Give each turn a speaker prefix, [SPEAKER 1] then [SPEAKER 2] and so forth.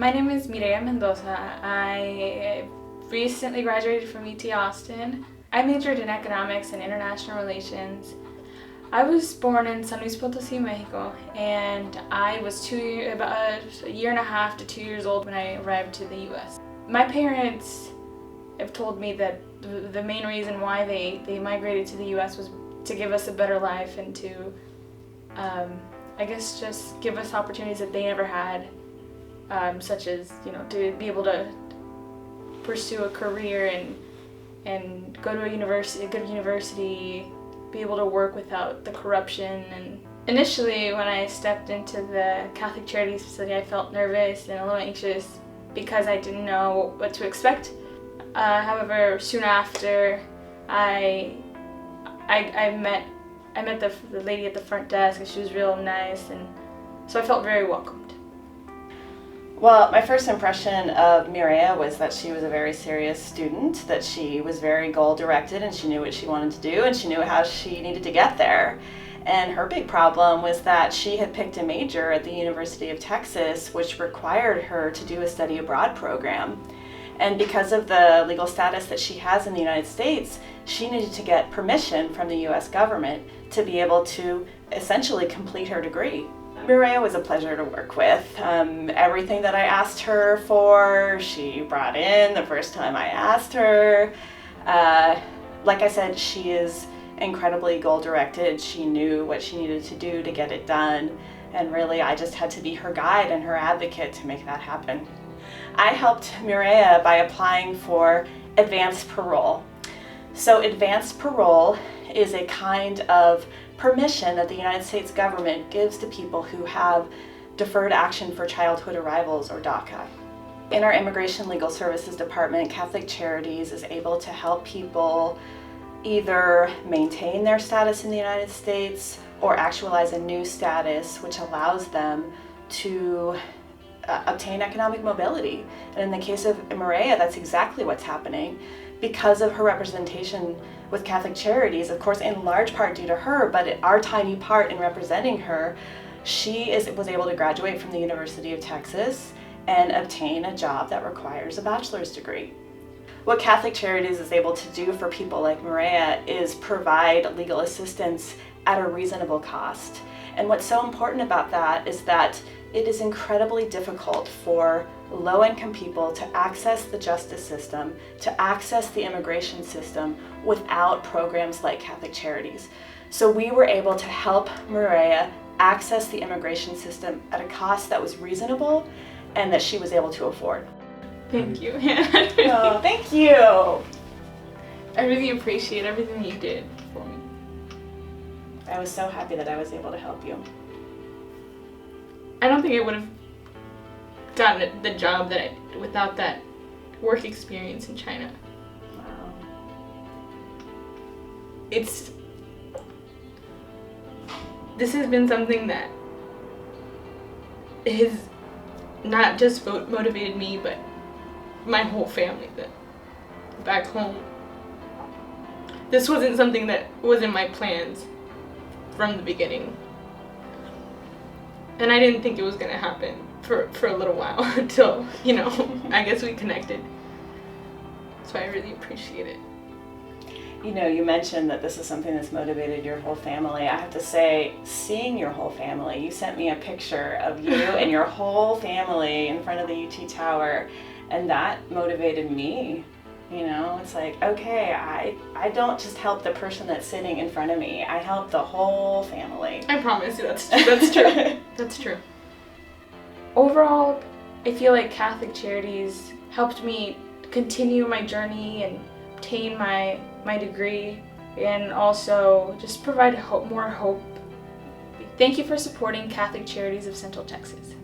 [SPEAKER 1] My name is Mireya Mendoza. I recently graduated from UT Austin. I majored in economics and international relations. I was born in San Luis Potosí, Mexico, and I was about a year and a half to 2 years old when I arrived to the U.S. My parents have told me that the main reason why they migrated to the U.S. was to give us a better life and to, I guess, just give us opportunities that they never had, such as, to be able to pursue a career and go to a good university, be able to work without the corruption. And initially, when I stepped into the Catholic Charities facility, I felt nervous and a little anxious because I didn't know what to expect. However, soon after, I met the lady at the front desk, and she was real nice, and so I felt very welcomed.
[SPEAKER 2] Well, my first impression of Mireya was that she was a very serious student, that she was very goal-directed, and she knew what she wanted to do, and she knew how she needed to get there. And her big problem was that she had picked a major at the University of Texas, which required her to do a study abroad program. And because of the legal status that she has in the United States, she needed to get permission from the US government to be able to essentially complete her degree. Mireya was a pleasure to work with. Everything that I asked her for, she brought in the first time I asked her. Like I said, she is incredibly goal-directed. She knew what she needed to do to get it done. And really, I just had to be her guide and her advocate to make that happen. I helped Mireya by applying for advanced parole. So advanced parole is a kind of permission that the United States government gives to people who have deferred action for childhood arrivals, or DACA. In our Immigration Legal Services Department, Catholic Charities is able to help people either maintain their status in the United States or actualize a new status which allows them to obtain economic mobility. And in the case of Mireya, that's exactly what's happening. Because of her representation with Catholic Charities, of course in large part due to her, but our tiny part in representing her, she was able to graduate from the University of Texas and obtain a job that requires a bachelor's degree. What Catholic Charities is able to do for people like Mireya is provide legal assistance at a reasonable cost. And what's so important about that is that it is incredibly difficult for low-income people to access the justice system, to access the immigration system without programs like Catholic Charities. So we were able to help Mireya access the immigration system at a cost that was reasonable and that she was able to afford.
[SPEAKER 1] Thank you.
[SPEAKER 2] Oh, thank you.
[SPEAKER 1] I really appreciate everything you did for me.
[SPEAKER 2] I was so happy that I was able to help you.
[SPEAKER 1] I don't think I would have gotten the job without that work experience in China.
[SPEAKER 2] Wow.
[SPEAKER 1] This has been something that has not just motivated me, but my whole family back home. This wasn't something that was in my plans from the beginning. And I didn't think it was gonna happen for a little while until, I guess we connected. So I really appreciate it.
[SPEAKER 2] You mentioned that this is something that's motivated your whole family. I have to say, seeing your whole family, you sent me a picture of you and your whole family in front of the UT Tower, and that motivated me. It's like, okay, I don't just help the person that's sitting in front of me, I help the whole family.
[SPEAKER 1] I promise you that's true. That's true. Overall, I feel like Catholic Charities helped me continue my journey and obtain my degree, and also just provide more hope. Thank you for supporting Catholic Charities of Central Texas.